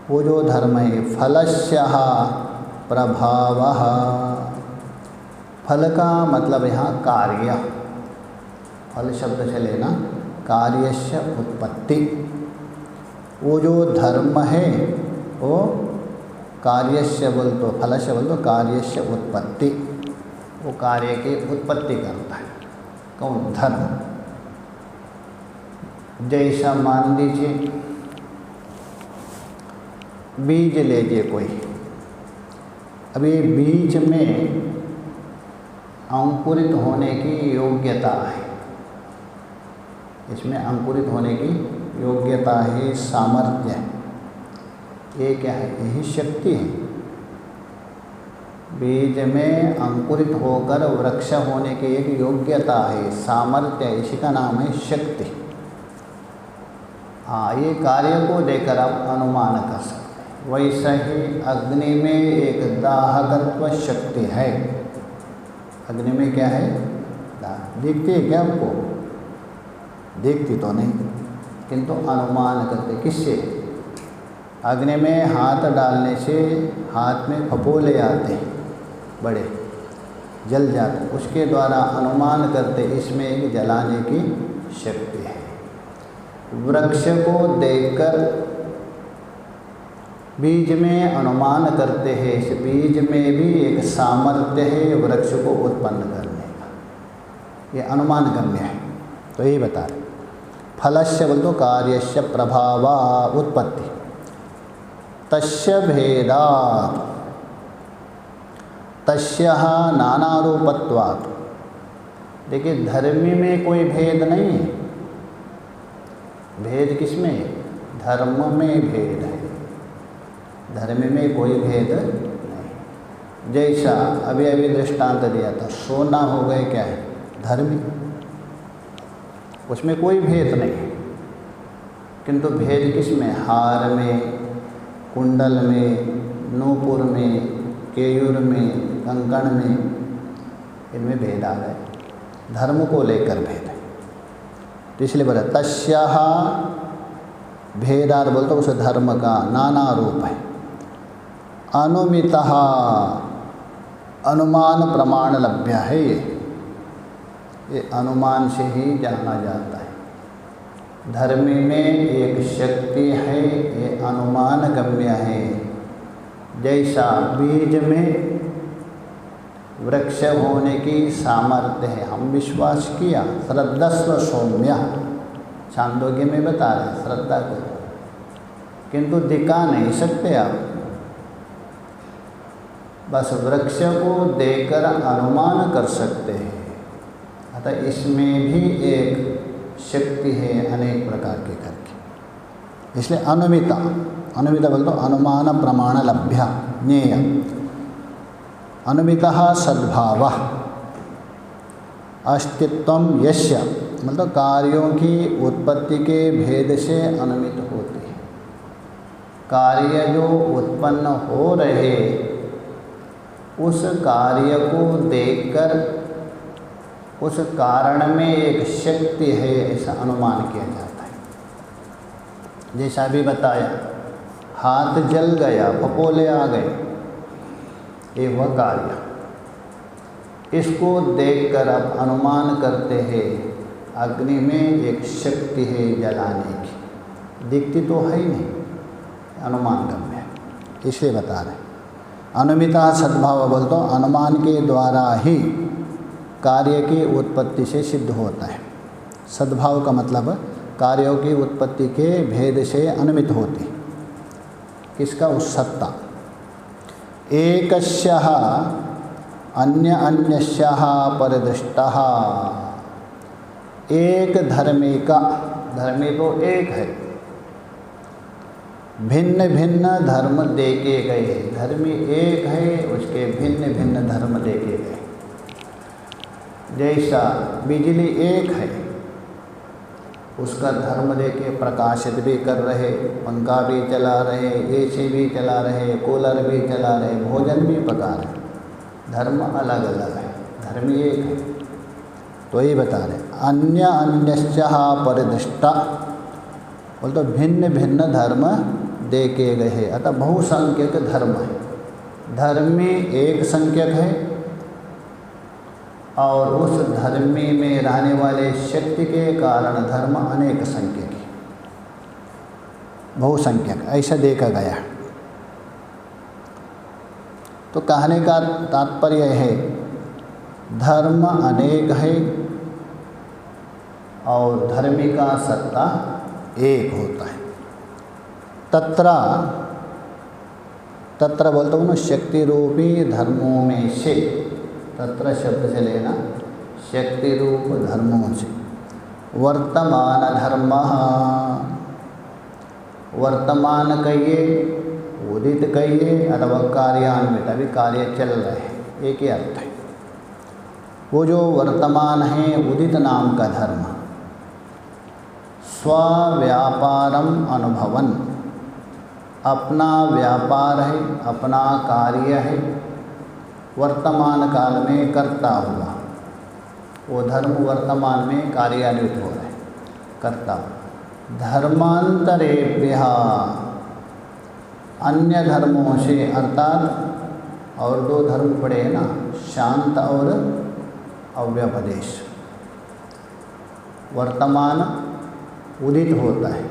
वो जो धर्म है फलस्यः प्रभावः। फल का मतलब यहाँ कार्य, फल शब्द से लेना कार्यस्य उत्पत्ति। वो जो धर्म है वो कार्यस्य बोल तो फलस्य बोल तो कार्यस्य उत्पत्ति, वो कार्य की उत्पत्ति करता है। कौन? धर्म। जैसा मान लीजिए बीज लीजिए कोई, अभी बीज में अंकुरित होने की योग्यता है, इसमें अंकुरित होने की योग्यता है, सामर्थ्य है। ये क्या है? यही शक्ति है। बीज में अंकुरित होकर वृक्ष होने की एक योग्यता है, सामर्थ्य है, इसी का नाम है शक्ति। हाँ, ये कार्य को देकर आप अनुमान कर सकते हैं। वैसा ही अग्नि में एक दाहकत्व शक्ति है। अग्नि में क्या है? दिखती है क्या आपको? दिखती तो नहीं, किंतु अनुमान करते। किससे? अग्नि में हाथ डालने से हाथ में फफोले आते हैं, बड़े जल जाते, उसके द्वारा अनुमान करते इसमें एक जलाने की शक्ति है। वृक्ष को देखकर बीज में अनुमान करते हैं, इस बीज में भी एक सामर्थ्य है वृक्ष को उत्पन्न करने का, ये अनुमान करने है। तो यही बता रहे फलस्य बोल तो कार्यस्य प्रभावा उत्पत्ति। तस्य भेदात्, तस्य नानारूपत्वात्, देखिए धर्म में कोई भेद नहीं है। भेद किसमें है? धर्म में भेद है, धर्म में कोई भेद नहीं। जैसा अभी अभी दृष्टांत दिया था, सोना हो गए क्या है? धर्मी, उसमें कोई भेद नहीं है। किंतु भेद किसमें? हार में, कुंडल में, नूपुर में, केयूर में, कंकण में, इनमें भेद आ गए। धर्म को लेकर भेद है। तो इसलिए बोला तस्याः भेदार बोलते उस धर्म का नाना रूप है। अनुमितः अनुमान प्रमाण लभ्य है। ये अनुमान से ही जाना जाता है। धर्म में एक शक्ति है, ये अनुमान गम्य है। जैसा बीज में वृक्ष होने की सामर्थ्य है, हम विश्वास किया, श्रद्धस्व सौम्य, छांदोग्य में बता रहे श्रद्धा को, किंतु दिखा नहीं सकते आप। बस वृक्ष को देखकर अनुमान कर सकते हैं। अतः इसमें भी एक शक्ति है अनेक प्रकार के करके। इसलिए अनुमिता, अनुमिता बोल तो अनुमान प्रमाण लभ्य ज्ञेय। अनुमितः सद्भावः अस्तित्वम यस्य, मतलब कार्यों की उत्पत्ति के भेद से अनुमित होती है। कार्य जो उत्पन्न हो रहे उस कार्य को देखकर उस कारण में एक शक्ति है ऐसा अनुमान किया जाता है। जैसा भी बताया, हाथ जल गया, फपोले आ गए, ये वह कार्य। इसको देखकर आप अनुमान करते हैं अग्नि में एक शक्ति है जलाने की, दिखती तो है ही नहीं, अनुमान गम्य है, इसलिए बता रहे। अनुमिता सद्भाव बोल तो अनुमान के द्वारा ही कार्य की उत्पत्ति से सिद्ध होता है। सद्भाव का मतलब कार्यों की उत्पत्ति के भेद से अनुमित होती। किसका? उस सत्ता। एकस्यः अन्य अन्यस्यः परिदृष्टः, एक धर्मी का, धर्मी तो एक है, भिन्न भिन्न धर्म देखे गए। धर्मी एक है, उसके भिन्न भिन्न धर्म देखे गए। जैसा बिजली एक है, उसका धर्म देके प्रकाशित भी कर रहे, पंखा भी चला रहे, एसी भी चला रहे, कूलर भी चला रहे, भोजन भी पका रहे, धर्म अलग अलग है, धर्म एक है। तो ये बता रहे अन्य अन्यस्यः परिदृष्टा, बोल तो भिन्न भिन्न धर्म देखे गए हैं। अतः बहुसंख्यक धर्म है। धर्मी एक संख्यक है और उस धर्मी में रहने वाले शक्ति के कारण धर्म अनेक संख्यक है, बहुसंख्यक, ऐसा देखा गया। तो कहने का तात्पर्य है धर्म अनेक है और धर्मी का सत्ता एक होता है। तत्र बोलता हूँ ना, शक्ति रूपी धर्मों में से, तत्र शब्द से लेना शक्ति रूप धर्मों से। वर्तमान धर्म, वर्तमान कहिए, उदित कहिए, अथवा कार्यान्वित, अभी कार्य चल रहे हैं, एक ही अर्थ है। वो जो वर्तमान है उदित नाम का धर्म, स्वव्यापारम अनुभवन, अपना व्यापार है, अपना कार्य है, वर्तमान काल में करता हुआ, वो धर्म वर्तमान में कार्यान्वित हो रहे, करता। धर्मांतरेभ्यः, अन्य धर्मों से, अर्थात और दो धर्म पड़े हैं ना, शांत और अव्यपदेश। वर्तमान उदित होता है,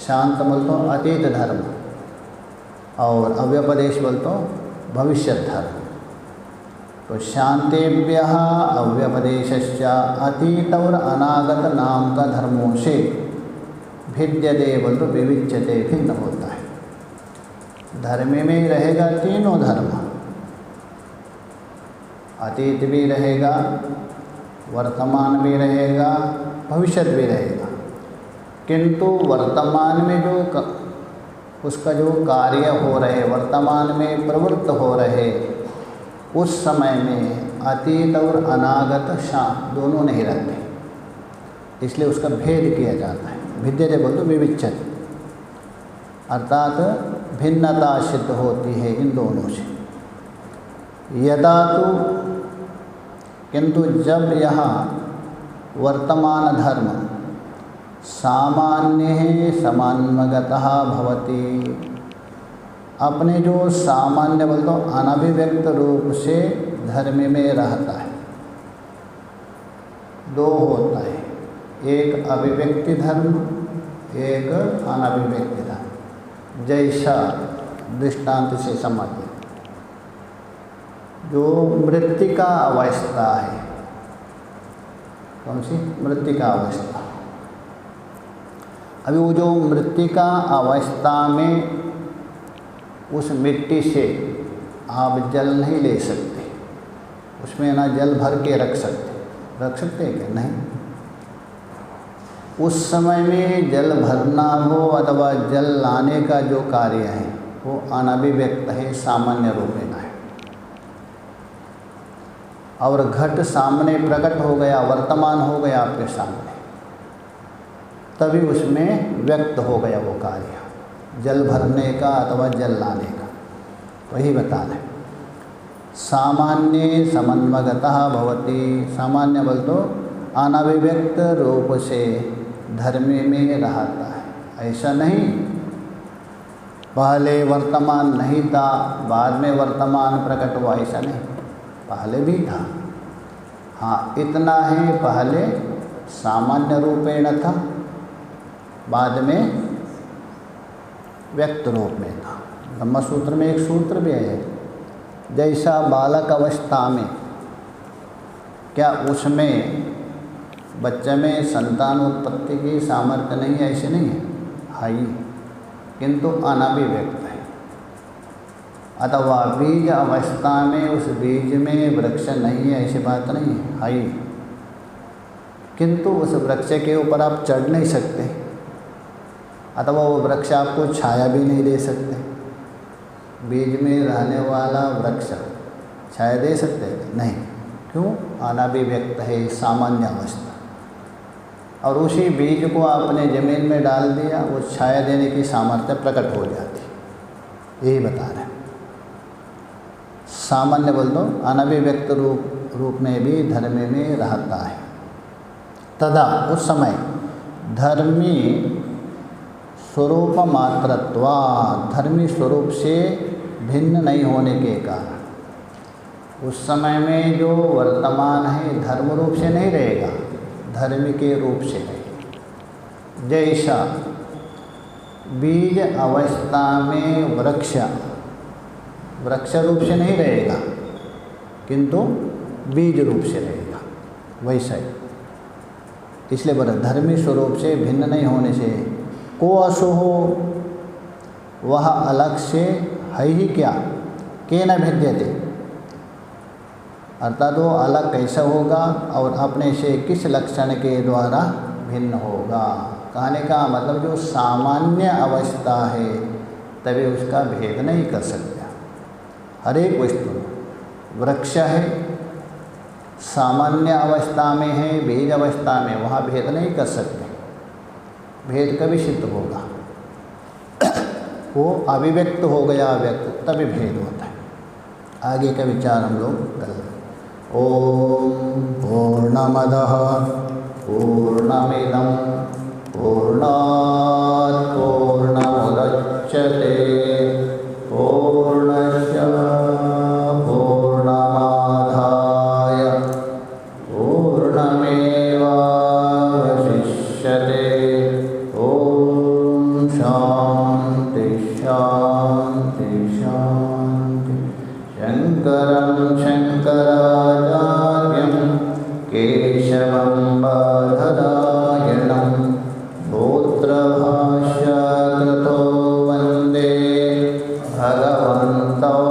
शांत बोल तो अतीत धर्म, और अव्यपदेश बोल तो भविष्यत धर्म। तो शांतेभ्यः अव्यपदेशश्च अतीत और अनागत नाम का धर्मों से भिद्यते बोल तो विविच्यते, भिन्न होता है। धर्म में रहेगा तीनों धर्म, अतीत भी रहेगा, वर्तमान भी रहेगा, भविष्य भी रहेगा, किंतु वर्तमान में जो उसका जो कार्य हो रहे, वर्तमान में प्रवृत्त हो रहे, उस समय में अतीत और अनागत शाम दोनों नहीं रहते, इसलिए उसका भेद किया जाता है। भिद्यते बोल तो विविच्छति, अर्थात भिन्नता सिद्ध होती है इन दोनों से। यदा तो किंतु जब यहाँ वर्तमान धर्म सामान्य समान्वगतः भवति, अपने जो सामान्य बोल तो अनभिव्यक्त रूप से धर्म में रहता है। दो होता है, एक अभिव्यक्ति धर्म, एक अनभिव्यक्ति धर्म। जैसा दृष्टांत से समझिए, जो मृत्तिका अवस्था है, कौन सी मृत्तिका अवस्था, अभी वो जो मृत्तिका अवस्था में उस मिट्टी से आप जल नहीं ले सकते, उसमें ना जल भर के रख सकते हैं क्या? नहीं। उस समय में जल भरना हो अथवा जल लाने का जो कार्य है वो अनभिव्यक्त है, सामान्य रूप में है। और घट सामने प्रकट हो गया, वर्तमान हो गया आपके सामने, तभी उसमें व्यक्त हो गया वो कार्य, जल भरने का अथवा जल लाने का। वही बता रहे सामान्य समन्वगतः भवति। सामान्य बोल तो अनभिव्यक्त रूप से धर्म में रहता है। ऐसा नहीं पहले वर्तमान नहीं था बाद में वर्तमान प्रकट हुआ, ऐसा नहीं, पहले भी था। हाँ, इतना है, पहले सामान्य रूपेण था, बाद में व्यक्त रूप में था। ब्रह्म सूत्र में एक सूत्र भी है, जैसा बालक अवस्था में, क्या उसमें बच्चे में संतान उत्पत्ति की सामर्थ्य नहीं है? ऐसे नहीं है, है, किंतु अनभिव्यक्त है। अथवा बीज अवस्था में उस बीज में वृक्ष नहीं है, ऐसी बात नहीं है, किंतु उस वृक्ष के ऊपर आप चढ़ नहीं सकते, अथवा वो वृक्ष आपको छाया भी नहीं दे सकते। बीज में रहने वाला वृक्ष छाया दे सकते हैं? नहीं। क्यों? अनभिव्यक्त है, सामान्य अवस्था। और उसी बीज को आपने ज़मीन में डाल दिया, वो छाया देने की सामर्थ्य प्रकट हो जाती। यही बता रहे हैं। सामान्य बोल दो अनभिव्यक्त रूप में भी धर्म में रहता है। तदा उस समय धर्मी स्वरूप मात्रत्वा, धर्मी स्वरूप से भिन्न नहीं होने के कारण उस समय में जो वर्तमान है धर्म रूप से नहीं रहेगा, धर्म के रूप से रहेगा। जैसा बीज अवस्था में वृक्ष रूप से नहीं रहेगा, किंतु बीज रूप से रहेगा, वैसा ही। इसलिए बोला धर्मी स्वरूप से भिन्न नहीं होने से को असो हो, वह अलग से है ही क्या, के न भिद्यते, अर्थात वो अलग कैसा होगा और अपने से किस लक्षण के द्वारा भिन्न होगा। कहने का मतलब जो सामान्य अवस्था है तभी उसका भेद नहीं कर सकते। हर एक वस्तु वृक्ष है, सामान्य अवस्था में है, बीज अवस्था में, वहाँ भेद नहीं कर सकते। भेद कभी सिद्ध होगा, वो अभिव्यक्त हो गया, व्यक्त, तभी भेद होता है। आगे का विचार हम लोग करें। ओम पूर्णमदः पूर्णमिदं पूर्णात् पूर्णमुदच्यते पूर्णस्य पूर्णमादाय पूर्णमेवावशिष्यते। ओम शांति शांति शांति। शंकरं शंकराचार्यं केशवं बादरायणं सूत्रभाष्यकृतो वन्दे भगवन्तौ